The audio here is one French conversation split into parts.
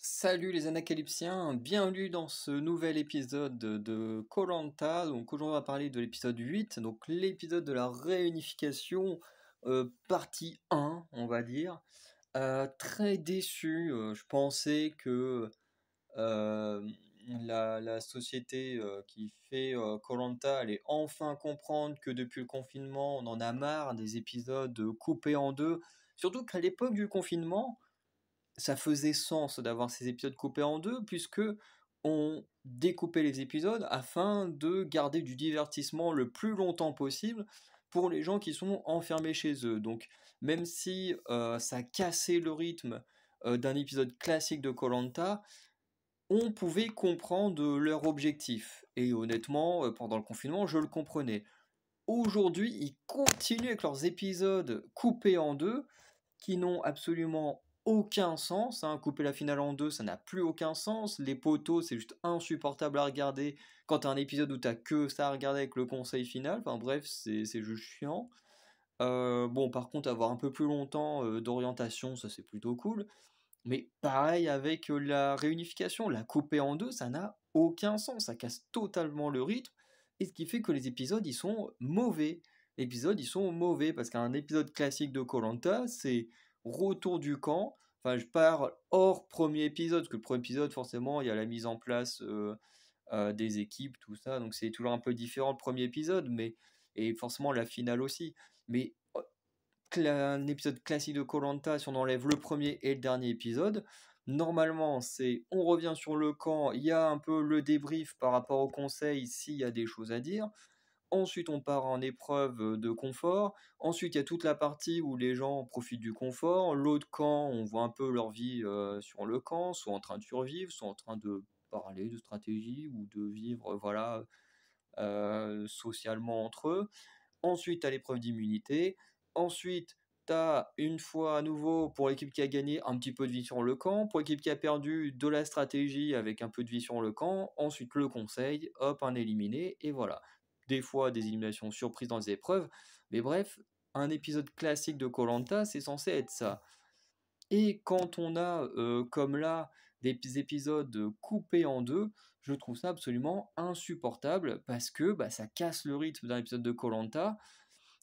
Salut les Anacalypsiens, bienvenue dans ce nouvel épisode de koh. Donc aujourd'hui on va parler de l'épisode 8, donc l'épisode de la réunification, partie 1 on va dire. Très déçu, je pensais que euh, la société qui fait koh allait enfin comprendre que depuis le confinement on en a marre des épisodes coupés en deux, surtout qu'à l'époque du confinement ça faisait sens d'avoir ces épisodes coupés en deux, puisque on découpait les épisodes afin de garder du divertissement le plus longtemps possible pour les gens qui sont enfermés chez eux. Donc, même si ça cassait le rythme d'un épisode classique de koh, on pouvait comprendre leur objectif. Et honnêtement, pendant le confinement, je le comprenais. Aujourd'hui, ils continuent avec leurs épisodes coupés en deux, qui n'ont absolument aucun sens, hein. Couper la finale en deux, ça n'a plus aucun sens. Les poteaux, c'est juste insupportable à regarder quand t'as un épisode où t'as que ça à regarder avec le conseil final. Enfin bref, c'est juste chiant. Bon, par contre, avoir un peu plus longtemps d'orientation, ça c'est plutôt cool. Mais pareil avec la réunification, la couper en deux, ça n'a aucun sens, ça casse totalement le rythme, et ce qui fait que les épisodes, ils sont mauvais. Les épisodes, ils sont mauvais, parce qu'un épisode classique de koh c'est retour du camp. Enfin, je pars hors premier épisode, parce que le premier épisode, forcément, il y a la mise en place des équipes, tout ça, donc c'est toujours un peu différent le premier épisode, mais et forcément la finale aussi. Mais un épisode classique de koh, si on enlève le premier et le dernier épisode, normalement c'est on revient sur le camp, il y a un peu le débrief par rapport au conseil s'il y a des choses à dire. Ensuite on part en épreuve de confort. Ensuite il y a toute la partie où les gens profitent du confort. L'autre camp, on voit un peu leur vie sur le camp, soit en train de survivre, soit en train de parler de stratégie ou de vivre voilà socialement entre eux. Ensuite, tu as l'épreuve d'immunité. Ensuite, tu as une fois à nouveau pour l'équipe qui a gagné un petit peu de vie sur le camp. Pour l'équipe qui a perdu de la stratégie avec un peu de vie sur le camp. Ensuite, le conseil, hop, un éliminé. Et voilà. Des fois, des éliminations surprises dans les épreuves. Mais bref, un épisode classique de koh, c'est censé être ça. Et quand on a, comme là, des épisodes coupés en deux, je trouve ça absolument insupportable parce que bah, ça casse le rythme d'un épisode de koh.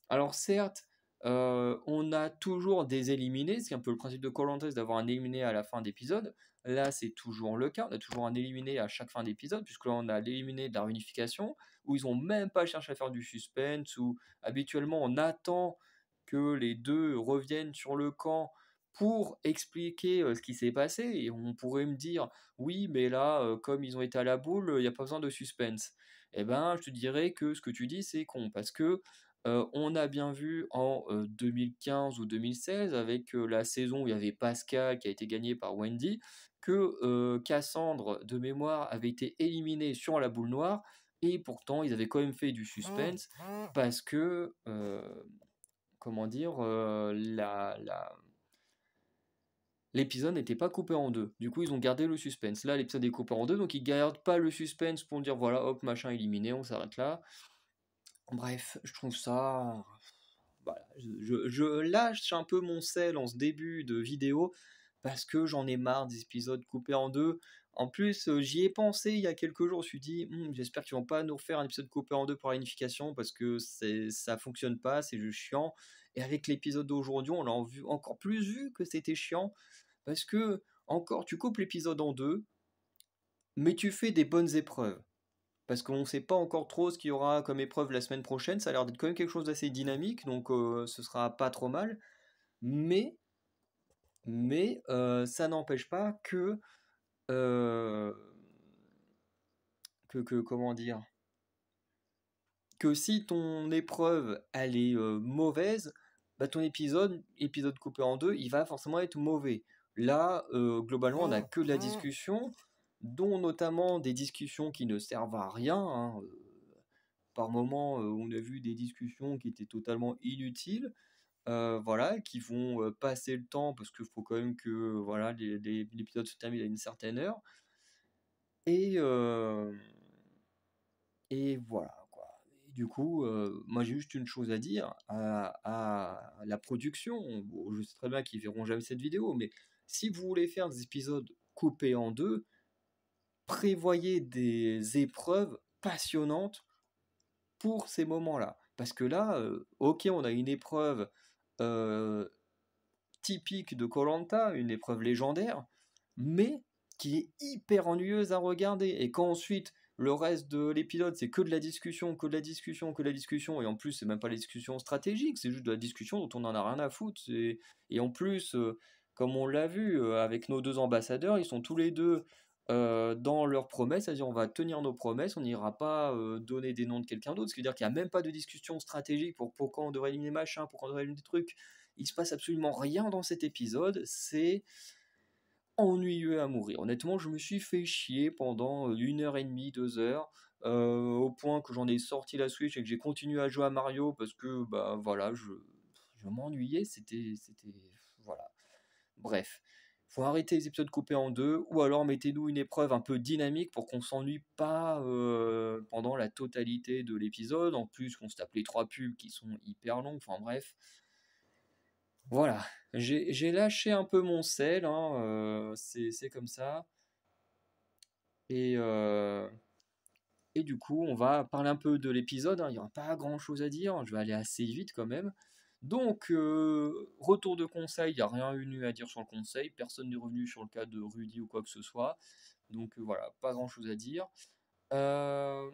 Alors certes, on a toujours des éliminés, c'est un peu le principe de koh, c'est d'avoir un éliminé à la fin d'épisode. Là, c'est toujours le cas, on a toujours un éliminé à chaque fin d'épisode, puisque là, on a l'éliminé de la réunification, où ils n'ont même pas cherché à faire du suspense, où habituellement, on attend que les deux reviennent sur le camp pour expliquer ce qui s'est passé, et on pourrait me dire, oui, mais là, comme ils ont été à la boule, il n'y a pas besoin de suspense. Eh ben, je te dirais que ce que tu dis, c'est con, parce que on a bien vu en 2015 ou 2016, avec la saison où il y avait Pascal qui a été gagné par Wendy, que Cassandre, de mémoire, avait été éliminé sur la boule noire, et pourtant ils avaient quand même fait du suspense, parce que, comment dire, l'épisode n'était pas coupé en deux. Du coup, ils ont gardé le suspense. Là, l'épisode est coupé en deux, donc ils gardent pas le suspense pour dire voilà, hop, machin éliminé, on s'arrête là. Bref, je trouve ça. Voilà, je lâche un peu mon sel en ce début de vidéo parce que j'en ai marre des épisodes coupés en deux. En plus, j'y ai pensé il y a quelques jours. Je me suis dit, j'espère qu'ils vont pas nous refaire un épisode coupé en deux pour la unification parce que ça fonctionne pas, c'est juste chiant. Et avec l'épisode d'aujourd'hui, on l'a encore plus vu que c'était chiant parce que, encore, tu coupes l'épisode en deux, mais tu fais des bonnes épreuves parce qu'on ne sait pas encore trop ce qu'il y aura comme épreuve la semaine prochaine. Ça a l'air d'être quand même quelque chose d'assez dynamique, donc ce sera pas trop mal. Mais, ça n'empêche pas euh, comment dire, que si ton épreuve elle est mauvaise, bah ton épisode coupé en deux, il va forcément être mauvais. Là, globalement, on n'a que de la discussion, dont notamment des discussions qui ne servent à rien, hein. Par moments, on a vu des discussions qui étaient totalement inutiles, voilà, qui vont passer le temps parce qu'il faut quand même que voilà, l'épisode se termine à une certaine heure. Et, euh, et voilà, quoi. Et du coup, moi j'ai juste une chose à dire à la production. Bon, je sais très bien qu'ils verront jamais cette vidéo, mais si vous voulez faire des épisodes coupé en deux, prévoyez des épreuves passionnantes pour ces moments-là. Parce que là, ok, on a une épreuve euh, typique de koh, une épreuve légendaire, mais qui est hyper ennuyeuse à regarder. Et quand ensuite le reste de l'épisode c'est que de la discussion, que de la discussion, que de la discussion, et en plus c'est même pas la discussion stratégique, c'est juste de la discussion dont on en a rien à foutre. Et en plus, comme on l'a vu avec nos deux ambassadeurs, ils sont tous les deux dans leurs promesses, c'est-à-dire on va tenir nos promesses, on n'ira pas donner des noms de quelqu'un d'autre, ce qui veut dire qu'il n'y a même pas de discussion stratégique pour quand on devrait éliminer machin, pour quand on devrait éliminer des trucs. Il se passe absolument rien dans cet épisode, c'est ennuyeux à mourir. Honnêtement, je me suis fait chier pendant 1 heure et demie, 2 heures, au point que j'en ai sorti la Switch et que j'ai continué à jouer à Mario parce que, bah voilà, je m'ennuyais, voilà. Bref, faut arrêter les épisodes coupés en deux, ou alors mettez-nous une épreuve un peu dynamique pour qu'on s'ennuie pas pendant la totalité de l'épisode. En plus, qu'on se tape les 3 pubs qui sont hyper longues, enfin bref. Voilà, j'ai lâché un peu mon sel, hein, c'est comme ça. Et, euh, et du coup, on va parler un peu de l'épisode, hein, il n'y aura pas grand-chose à dire, je vais aller assez vite quand même. Donc, retour de conseil, il n'y a rien eu à dire sur le conseil, personne n'est revenu sur le cas de Rudy ou quoi que ce soit. Donc voilà, pas grand-chose à dire. Euh,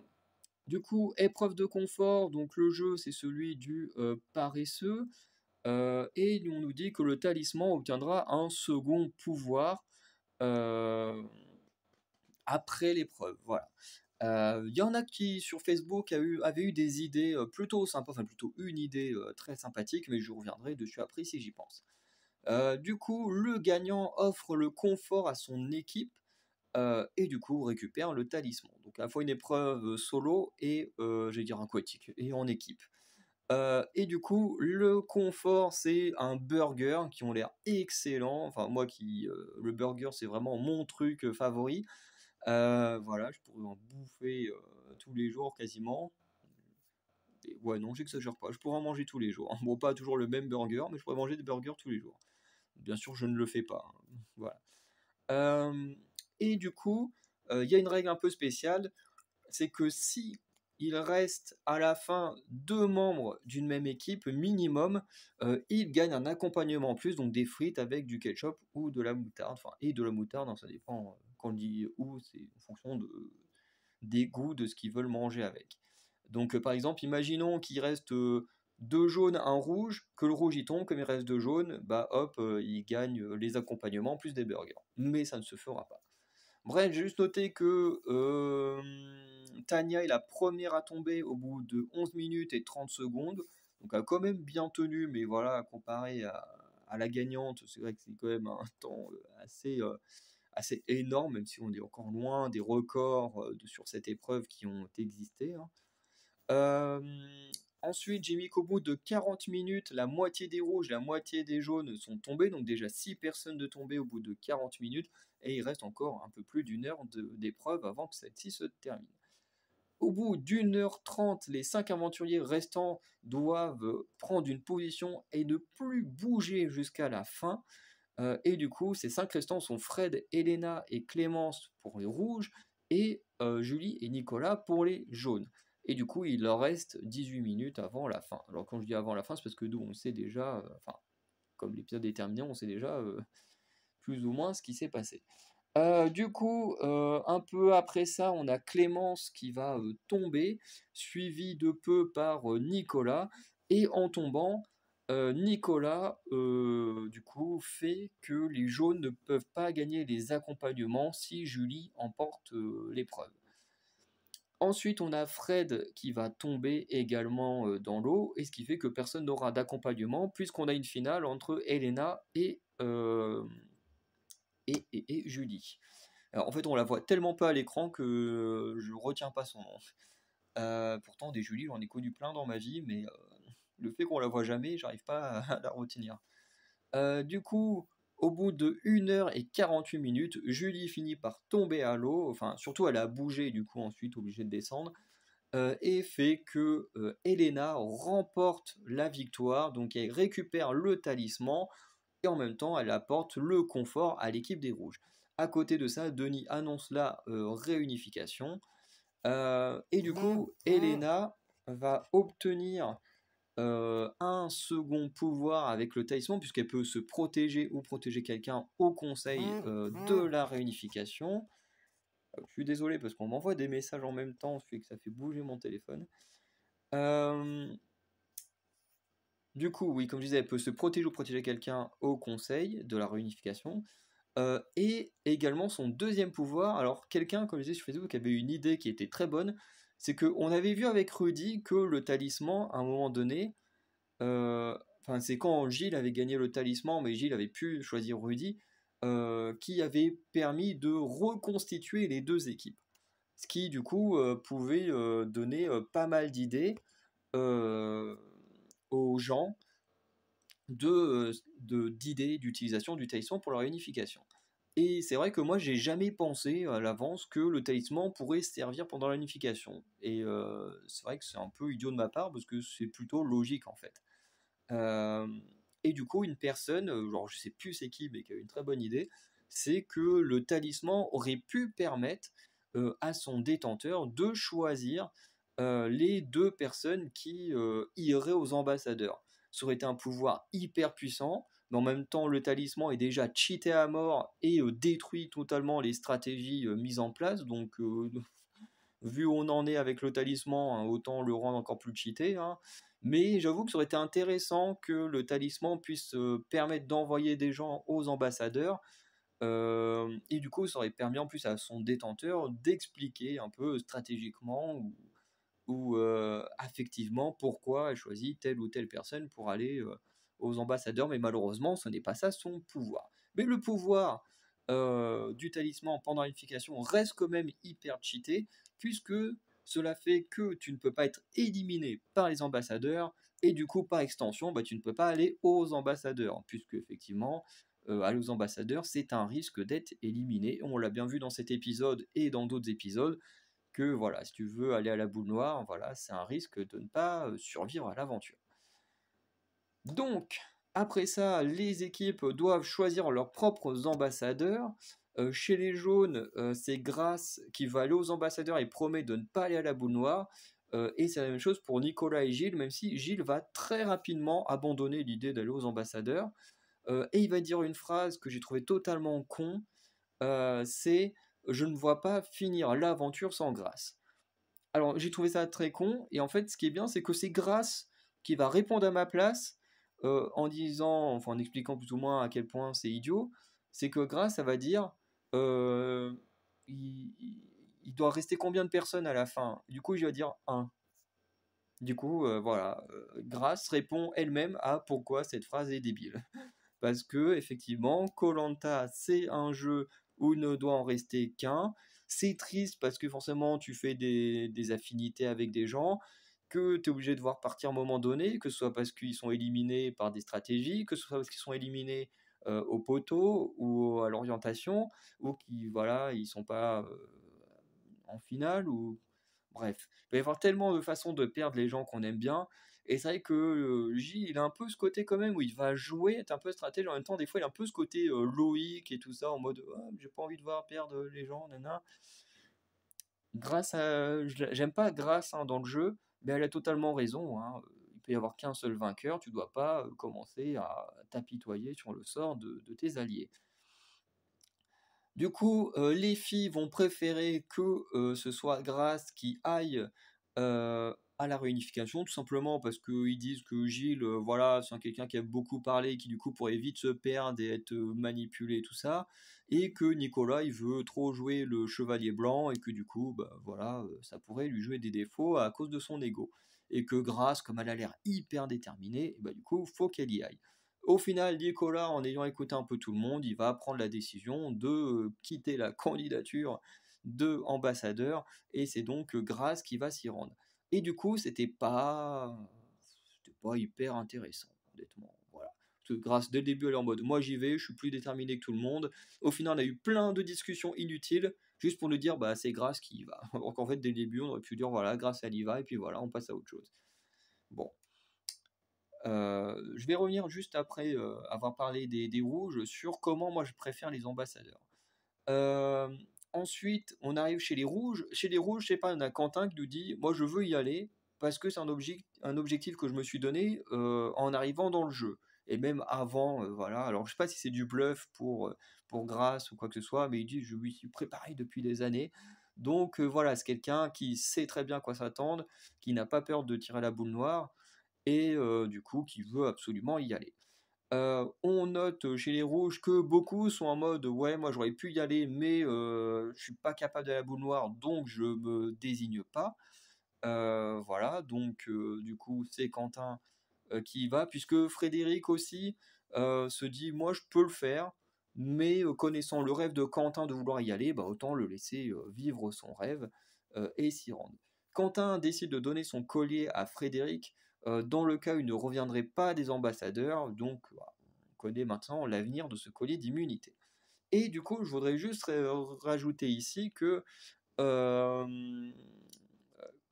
du coup, épreuve de confort, donc le jeu c'est celui du paresseux. Et on nous dit que le talisman obtiendra un second pouvoir euh, après l'épreuve. Voilà. Il y en a qui sur Facebook avaient eu des idées plutôt sympas, enfin plutôt une idée très sympathique, mais je reviendrai dessus après si j'y pense. Du coup, le gagnant offre le confort à son équipe et du coup récupère le talisman. Donc à la fois une épreuve solo et, j'allais dire aquatique, et en équipe. Et du coup, le confort, c'est un burger qui ont l'air excellent. Enfin, moi le burger, c'est vraiment mon truc favori. Voilà, je pourrais en bouffer tous les jours quasiment. Et ouais, non, j'exagère pas. Je pourrais en manger tous les jours. Bon, pas toujours le même burger, mais je pourrais manger des burgers tous les jours. Bien sûr, je ne le fais pas, hein. Voilà. Euh, et du coup, il y a une règle un peu spéciale, c'est que si il reste à la fin 2 membres d'une même équipe minimum, ils gagnent un accompagnement en plus, donc des frites avec du ketchup ou de la moutarde, enfin et de la moutarde, hein, ça dépend quand on dit où, c'est en fonction des goûts de ce qu'ils veulent manger avec. Donc par exemple, imaginons qu'il reste 2 jaunes, un rouge, que le rouge y tombe, comme il reste 2 jaunes, bah hop, il gagne les accompagnements plus des burgers. Mais ça ne se fera pas. Bref, j'ai juste noté que Tania est la première à tomber au bout de 11 minutes et 30 secondes. Donc elle a quand même bien tenu, mais voilà, comparé à la gagnante, c'est vrai que c'est quand même un temps assez énorme, même si on est encore loin des records sur cette épreuve qui ont existé, hein. Euh, Ensuite, j'ai mis qu'au bout de 40 minutes, la moitié des rouges, la moitié des jaunes sont tombés. Donc déjà 6 personnes de tomber au bout de 40 minutes. Et il reste encore un peu plus d'1 heure d'épreuve avant que celle-ci se termine. Au bout d'1 h 30, les 5 aventuriers restants doivent prendre une position et ne plus bouger jusqu'à la fin. Et du coup, ces 5 restants sont Fred, Elena et Clémence pour les rouges et Julie et Nicolas pour les jaunes. Et du coup, il leur reste 18 minutes avant la fin. Alors quand je dis avant la fin, c'est parce que nous, on sait déjà, enfin, comme l'épisode est terminé, on sait déjà plus ou moins ce qui s'est passé. Du coup, un peu après ça, on a Clémence qui va tomber, suivi de peu par Nicolas. Et en tombant, Nicolas, du coup, fait que les jaunes ne peuvent pas gagner les accompagnements si Julie emporte l'épreuve. Ensuite, on a Fred qui va tomber également dans l'eau, et ce qui fait que personne n'aura d'accompagnement, puisqu'on a une finale entre Elena et Julie. Alors, en fait, on la voit tellement peu à l'écran que je retiens pas son nom. Pourtant, des Julie, j'en ai connu plein dans ma vie, mais le fait qu'on la voit jamais, j'arrive pas à la retenir. Du coup, au bout de 1 h 48 minutes, Julie finit par tomber à l'eau, enfin, surtout elle a bougé, du coup, ensuite, obligée de descendre, et fait que Elena remporte la victoire, donc elle récupère le talisman, et en même temps, elle apporte le confort à l'équipe des Rouges. À côté de ça, Denis annonce la réunification. Et du coup, Elena va obtenir un second pouvoir avec le talisman, puisqu'elle peut se protéger ou protéger quelqu'un au conseil de la réunification. Je suis désolé parce qu'on m'envoie des messages en même temps, ce fait que ça fait bouger mon téléphone. Du coup, oui, comme je disais, elle peut se protéger ou protéger quelqu'un au conseil de la réunification. Et également son deuxième pouvoir, alors quelqu'un, comme je disais sur Facebook, avait une idée qui était très bonne, c'est qu'on avait vu avec Rudy que le talisman, à un moment donné, enfin c'est quand Gilles avait gagné le talisman, mais Gilles avait pu choisir Rudy, qui avait permis de reconstituer les deux équipes. Ce qui du coup pouvait donner pas mal d'idées aux gens d'idées d'utilisation du talisman pour la réunification. Et c'est vrai que moi j'ai jamais pensé à l'avance que le talisman pourrait servir pendant la réunification. Et c'est vrai que c'est un peu idiot de ma part parce que c'est plutôt logique en fait. Euh, et du coup, une personne, genre je sais plus c'est qui, mais qui a une très bonne idée, c'est que le talisman aurait pu permettre à son détenteur de choisir les deux personnes qui iraient aux ambassadeurs. Ça aurait été un pouvoir hyper puissant, mais en même temps, le talisman est déjà cheaté à mort et détruit totalement les stratégies mises en place. Donc, vu où on en est avec le talisman, hein, autant le rendre encore plus cheaté, hein. Mais j'avoue que ça aurait été intéressant que le talisman puisse permettre d'envoyer des gens aux ambassadeurs. Et du coup, ça aurait permis en plus à son détenteur d'expliquer un peu stratégiquement ou affectivement pourquoi elle choisit telle ou telle personne pour aller aux ambassadeurs. Mais malheureusement, ce n'est pas ça son pouvoir. Mais le pouvoir du talisman pendant l'unification reste quand même hyper cheaté, puisque cela fait que tu ne peux pas être éliminé par les ambassadeurs, et du coup, par extension, bah, tu ne peux pas aller aux ambassadeurs, puisque effectivement, aller aux ambassadeurs, c'est un risque d'être éliminé. On l'a bien vu dans cet épisode et dans d'autres épisodes, que voilà, si tu veux aller à la boule noire, voilà, c'est un risque de ne pas survivre à l'aventure. Donc, après ça, les équipes doivent choisir leurs propres ambassadeurs. Chez les jaunes, c'est Grace qui va aller aux ambassadeurs et promet de ne pas aller à la boule noire. Et c'est la même chose pour Nicolas et Gilles, même si Gilles va très rapidement abandonner l'idée d'aller aux ambassadeurs. Et il va dire une phrase que j'ai trouvée totalement con, c'est «Je ne vois pas finir l'aventure sans Grace». Alors j'ai trouvé ça très con, et en fait ce qui est bien c'est que c'est Grace qui va répondre à ma place en disant, enfin en expliquant plus ou moins à quel point c'est idiot, c'est que Grace ça va dire euh, il, il doit rester combien de personnes à la fin? Du coup je vais dire un. Du coup voilà, Grace répond elle-même à pourquoi cette phrase est débile. Parce que effectivement, koh c'est un jeu où il ne doit en rester qu'un. C'est triste parce que forcément tu fais des affinités avec des gens, que tu es obligé de voir partir à un moment donné, que ce soit parce qu'ils sont éliminés par des stratégies, que ce soit parce qu'ils sont éliminés au poteau ou à l'orientation, ou qui voilà, ils sont pas en finale, ou bref. Il va y avoir tellement de façons de perdre les gens qu'on aime bien. Et c'est vrai que J, il a un peu ce côté quand même où il va jouer, être un peu stratège. En même temps, des fois, il a un peu ce côté Loïc et tout ça, en mode ah, j'ai pas envie de voir perdre les gens, nana. J'aime pas Grâce hein, dans le jeu, mais elle a totalement raison, hein. Il peut y avoir qu'un seul vainqueur, tu dois pas commencer à t'apitoyer sur le sort de tes alliés. Du coup, les filles vont préférer que ce soit Grace qui aille à la réunification, tout simplement parce qu'ils disent que Gilles, voilà, c'est quelqu'un qui a beaucoup parlé, qui du coup pourrait vite se perdre et être manipulé, tout ça, et que Nicolas, il veut trop jouer le chevalier blanc, et que du coup, bah, voilà, ça pourrait lui jouer des défauts à cause de son ego. Et que Grace, comme elle a l'air hyper déterminée, bah, du coup, faut qu'elle y aille. Au final, Nicolas, en ayant écouté un peu tout le monde, il va prendre la décision de quitter la candidature de ambassadeur, et c'est donc Grace qui va s'y rendre. Et du coup, c'était pas hyper intéressant, honnêtement. Voilà. Parce que Grace, dès le début, elle est en mode moi j'y vais, je suis plus déterminé que tout le monde. Au final, on a eu plein de discussions inutiles juste pour nous dire bah c'est Grace qui y va. Alors qu'en fait, dès le début, on aurait pu dire voilà, Grace elle y va, et puis voilà, on passe à autre chose. Bon. Je vais revenir juste après avoir parlé des rouges sur comment moi je préfère les ambassadeurs. Euh, Ensuite, on arrive chez les rouges. Chez les rouges, je sais pas, on a Quentin qui nous dit, moi je veux y aller parce que c'est un objectif que je me suis donné en arrivant dans le jeu. Et même avant, voilà. Alors je sais pas si c'est du bluff pour Grace ou quoi que ce soit, mais il dit, je m'y suis préparé depuis des années. Donc voilà, c'est quelqu'un qui sait très bien quoi s'attendre, qui n'a pas peur de tirer la boule noire et du coup qui veut absolument y aller. On note chez les rouges que beaucoup sont en mode ouais, moi j'aurais pu y aller, mais je suis pas capable de la boule noire, donc je me désigne pas. Voilà, donc du coup c'est Quentin qui y va, puisque Frédéric aussi se dit moi je peux le faire, mais connaissant le rêve de Quentin de vouloir y aller, bah, autant le laisser vivre son rêve et s'y rendre. Quentin décide de donner son collier à Frédéric dans le cas où il ne reviendrait pas des ambassadeurs, donc voilà, on connaît maintenant l'avenir de ce collier d'immunité. Et du coup, je voudrais juste rajouter ici euh,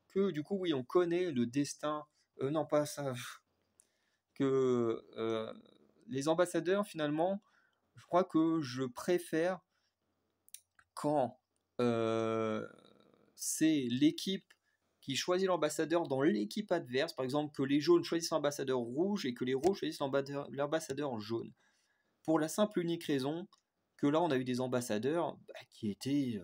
que du coup, oui, on connaît le destin, non pas ça, que les ambassadeurs, finalement, je crois que je préfère quand euh, c'est l'équipe qui choisit l'ambassadeur dans l'équipe adverse, par exemple que les jaunes choisissent l'ambassadeur rouge et que les rouges choisissent l'ambassadeur jaune. Pour la simple unique raison que là, on a eu des ambassadeurs qui étaient...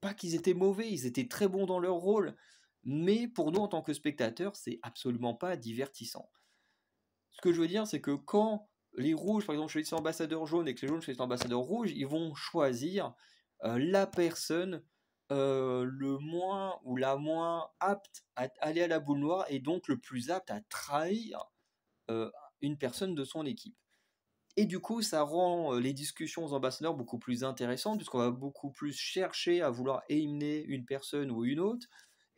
pas qu'ils étaient mauvais, ils étaient très bons dans leur rôle, mais pour nous, en tant que spectateurs, c'est absolument pas divertissant. Ce que je veux dire, c'est que quand les rouges, par exemple, choisissent l'ambassadeur jaune et que les jaunes choisissent l'ambassadeur rouge, ils vont choisir la personne le moins ou la moins apte à aller à la boule noire et donc le plus apte à trahir euh, une personne de son équipe. Et du coup, ça rend les discussions aux ambassadeurs beaucoup plus intéressantes, puisqu'on va beaucoup plus chercher à vouloir éliminer une personne ou une autre.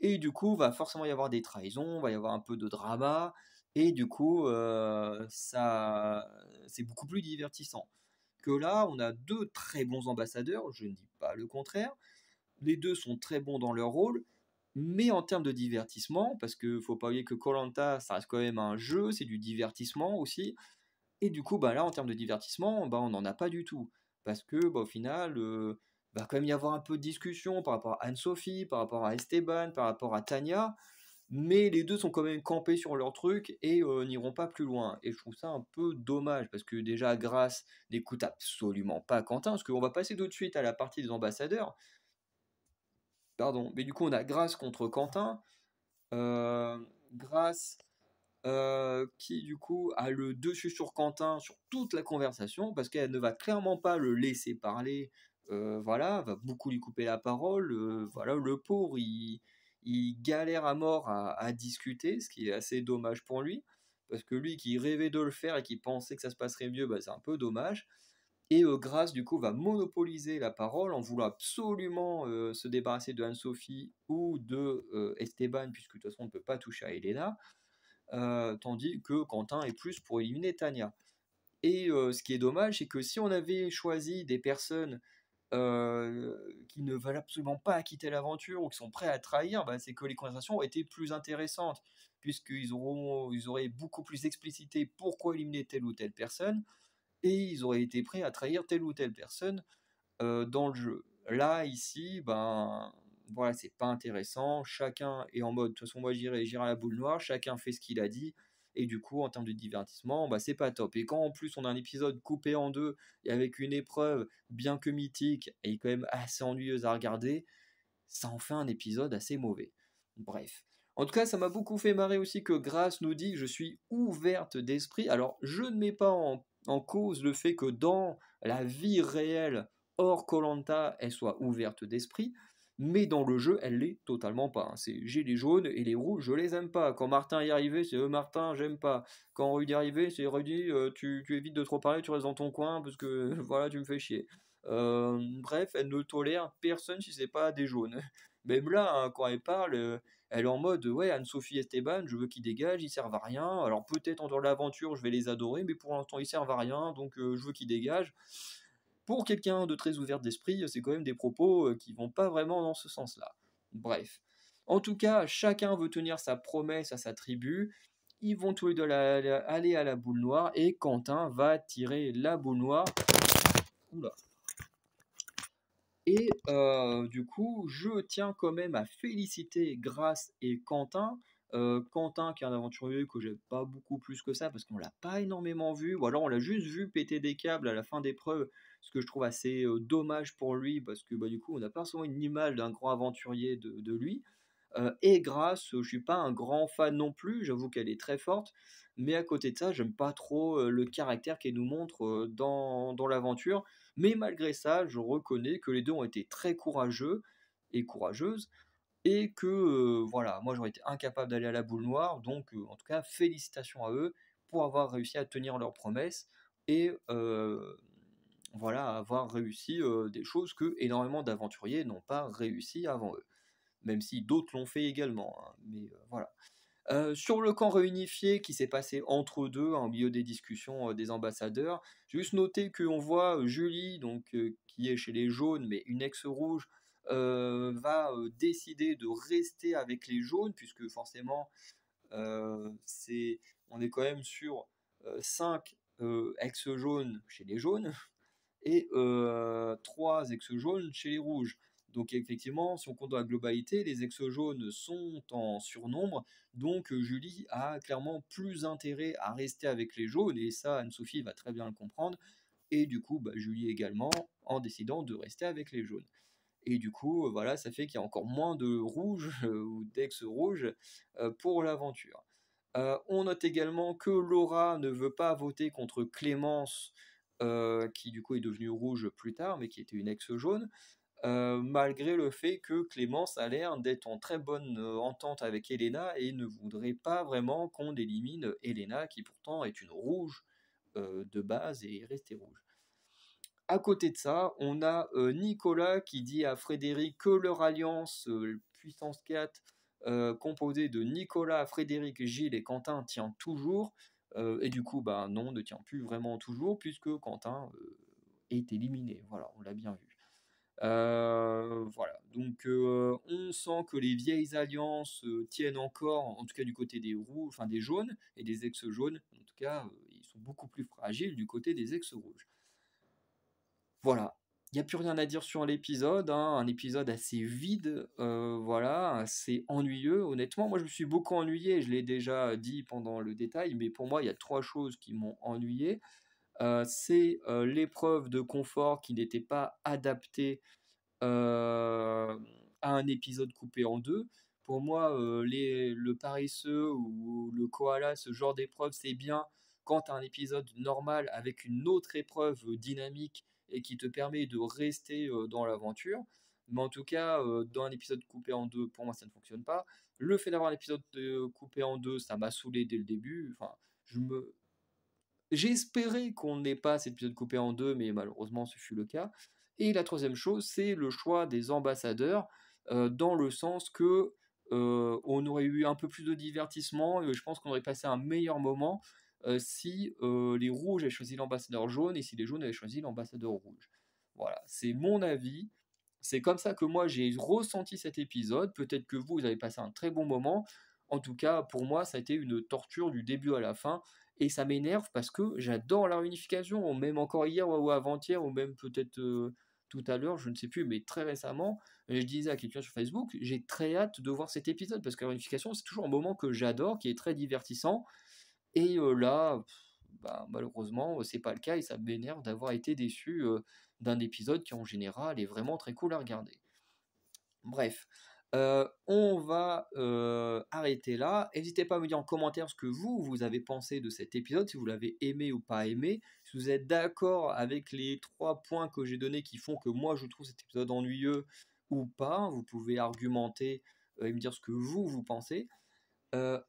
Et du coup, va forcément y avoir des trahisons, va y avoir un peu de drama. Et du coup, ça, c'est beaucoup plus divertissant. Que là, on a deux très bons ambassadeurs, je ne dis pas le contraire. Les deux sont très bons dans leur rôle. Mais en termes de divertissement, parce qu'il ne faut pas oublier que koh ça reste quand même un jeu, c'est du divertissement aussi. Et du coup, bah là, en termes de divertissement, bah, on n'en a pas du tout. Parce que, bah, au final, va quand même y avoir un peu de discussion par rapport à Anne-Sophie, par rapport à Esteban, par rapport à Tania. Mais les deux sont quand même campés sur leur truc et n'iront pas plus loin. Et je trouve ça un peu dommage parce que déjà, Grace n'écoute absolument pas Quentin. Parce qu'on va passer tout de suite à la partie des ambassadeurs. Pardon. Mais du coup, on a Grace contre Quentin. Grace qui du coup a le dessus sur Quentin sur toute la conversation parce qu'elle ne va clairement pas le laisser parler. Voilà, va beaucoup lui couper la parole. Voilà, le pauvre, il galère à mort à discuter, ce qui est assez dommage pour lui parce que lui qui rêvait de le faire et qui pensait que ça se passerait mieux, bah, c'est un peu dommage. Et Grace, du coup, va monopoliser la parole en voulant absolument se débarrasser de Anne-Sophie ou de Esteban, puisque de toute façon, on ne peut pas toucher à Elena. Tandis que Quentin est plus pour éliminer Tania. Et ce qui est dommage, c'est que si on avait choisi des personnes qui ne veulent absolument pas quitter l'aventure ou qui sont prêts à trahir, bah, c'est que les conversations auraient été plus intéressantes, puisqu'ils ils auraient beaucoup plus explicité pourquoi éliminer telle ou telle personne, et ils auraient été prêts à trahir telle ou telle personne dans le jeu. Là, ici, ben voilà, c'est pas intéressant. Chacun est en mode, de toute façon, moi j'irai à la boule noire, chacun fait ce qu'il a dit. Et du coup, en termes de divertissement, bah, c'est pas top. Et quand en plus on a un épisode coupé en deux et avec une épreuve bien que mythique et quand même assez ennuyeuse à regarder, ça en fait un épisode assez mauvais. Bref. En tout cas, ça m'a beaucoup fait marrer aussi que Grace nous dit que je suis ouverte d'esprit. Alors, je ne mets pas en cause le fait que dans la vie réelle, hors koh elle soit ouverte d'esprit, mais dans le jeu, elle l'est totalement pas. Hein. C'est j'ai les jaunes et les rouges, je les aime pas. Quand Martin y arrivait, c'est Martin, j'aime pas. Quand Rudy y arrivait, c'est Rudy, tu évites de trop parler, tu restes dans ton coin parce que voilà, tu me fais chier. Bref, elle ne tolère personne si c'est pas des jaunes. Même là, hein, quand elle parle, elle est en mode ouais, Anne-Sophie Esteban, je veux qu'ils dégagent, ils servent à rien. Alors peut-être en dehors de l'aventure, je vais les adorer, mais pour l'instant, ils servent à rien, donc je veux qu'ils dégagent. Pour quelqu'un de très ouvert d'esprit, c'est quand même des propos qui vont pas vraiment dans ce sens-là. Bref. En tout cas, chacun veut tenir sa promesse à sa tribu. Ils vont tous les deux aller à la boule noire et Quentin va tirer la boule noire. Oula. Et du coup, je tiens quand même à féliciter Grace et Quentin. Quentin qui est un aventurier que j'aime pas beaucoup plus que ça parce qu'on l'a pas énormément vu, ou alors on l'a juste vu péter des câbles à la fin d'épreuve, ce que je trouve assez dommage pour lui parce que bah, du coup on n'a pas forcément une image d'un grand aventurier de lui. Et Grace, je suis pas un grand fan non plus, j'avoue qu'elle est très forte, mais à côté de ça, j'aime pas trop le caractère qu'elle nous montre dans l'aventure. Mais malgré ça, je reconnais que les deux ont été très courageux et courageuses, et que voilà, moi j'aurais été incapable d'aller à la boule noire, donc en tout cas, félicitations à eux pour avoir réussi à tenir leurs promesses et voilà, avoir réussi des choses que énormément d'aventuriers n'ont pas réussi avant eux, même si d'autres l'ont fait également, hein, mais voilà. Sur le camp réunifié qui s'est passé entre deux, hein, au milieu des discussions des ambassadeurs, j'ai juste noté qu'on voit Julie, donc, qui est chez les jaunes, mais une ex-rouge, va décider de rester avec les jaunes, puisque forcément, on est quand même sur 5 ex-jaunes chez les jaunes et 3 ex-jaunes chez les rouges. Donc effectivement, si on compte dans la globalité, les ex-jaunes sont en surnombre, donc Julie a clairement plus intérêt à rester avec les jaunes, et ça, Anne-Sophie va très bien le comprendre, et du coup, bah, Julie également, en décidant de rester avec les jaunes. Et du coup, voilà, ça fait qu'il y a encore moins de rouges ou d'ex-rouges pour l'aventure. On note également que Laura ne veut pas voter contre Clémence, qui du coup est devenue rouge plus tard, mais qui était une ex-jaune, malgré le fait que Clémence a l'air d'être en très bonne entente avec Elena et ne voudrait pas vraiment qu'on élimine Elena, qui pourtant est une rouge de base et est restée rouge. À côté de ça, on a Nicolas qui dit à Frédéric que leur alliance puissance 4, composée de Nicolas, Frédéric, Gilles et Quentin, tient toujours. Et du coup, bah non, ne tient plus vraiment toujours, puisque Quentin est éliminé. Voilà, on l'a bien vu. Voilà, donc on sent que les vieilles alliances tiennent encore, en tout cas du côté des rouges, enfin des jaunes et des ex-jaunes. En tout cas, ils sont beaucoup plus fragiles du côté des ex-rouges. Voilà, il n'y a plus rien à dire sur l'épisode, hein, un épisode assez vide, voilà, assez ennuyeux. Honnêtement, moi je me suis beaucoup ennuyé, je l'ai déjà dit pendant le détail, mais pour moi il y a trois choses qui m'ont ennuyé. C'est l'épreuve de confort qui n'était pas adaptée à un épisode coupé en deux. Pour moi, le paresseux ou le koala, ce genre d'épreuve, c'est bien quand tu as un épisode normal avec une autre épreuve dynamique et qui te permet de rester dans l'aventure. Mais en tout cas, dans un épisode coupé en deux, pour moi, ça ne fonctionne pas. Le fait d'avoir un épisode coupé en deux, ça m'a saoulé dès le début. Enfin, j'ai espéré qu'on n'ait pas cet épisode coupé en deux, mais malheureusement, ce fut le cas. Et la troisième chose, c'est le choix des ambassadeurs, dans le sens que on aurait eu un peu plus de divertissement, et je pense qu'on aurait passé un meilleur moment si les rouges avaient choisi l'ambassadeur jaune et si les jaunes avaient choisi l'ambassadeur rouge. Voilà, c'est mon avis. C'est comme ça que moi j'ai ressenti cet épisode. Peut-être que vous avez passé un très bon moment. En tout cas, pour moi, ça a été une torture du début à la fin. Et ça m'énerve parce que j'adore la réunification, même encore hier ou avant-hier, ou même peut-être tout à l'heure, je ne sais plus, mais très récemment, je disais à quelqu'un sur Facebook, j'ai très hâte de voir cet épisode, parce que la réunification, c'est toujours un moment que j'adore, qui est très divertissant, et là, bah, malheureusement, c'est pas le cas, et ça m'énerve d'avoir été déçu d'un épisode qui, en général, est vraiment très cool à regarder. Bref, on va arrêter là. N'hésitez pas à me dire en commentaire ce que vous avez pensé de cet épisode, si vous l'avez aimé ou pas aimé, si vous êtes d'accord avec les 3 points que j'ai donnés qui font que moi je trouve cet épisode ennuyeux ou pas. Vous pouvez argumenter et me dire ce que vous pensez. Euh,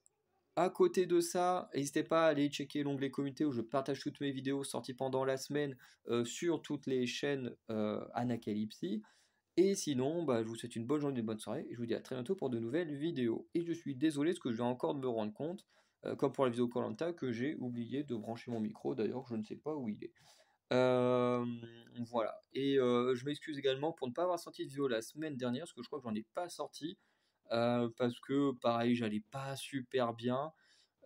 à côté de ça, n'hésitez pas à aller checker l'onglet communauté où je partage toutes mes vidéos sorties pendant la semaine sur toutes les chaînes Anacalypsy. Et sinon, bah, je vous souhaite une bonne journée, une bonne soirée, et je vous dis à très bientôt pour de nouvelles vidéos. Et je suis désolé parce que je viens encore de me rendre compte, comme pour la vidéo koh que j'ai oublié de brancher mon micro, d'ailleurs je ne sais pas où il est. Euh, voilà. Et je m'excuse également pour ne pas avoir sorti de vidéo la semaine dernière, parce que je crois que j'en ai pas sorti, parce que pareil, j'allais pas super bien.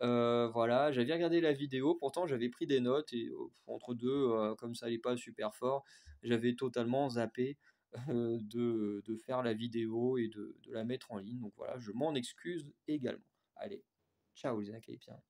Voilà, j'avais regardé la vidéo, pourtant j'avais pris des notes, et entre deux, comme ça allait pas super fort, j'avais totalement zappé. de faire la vidéo et de la mettre en ligne. Donc voilà, je m'en excuse également. Allez, ciao les Acapiens.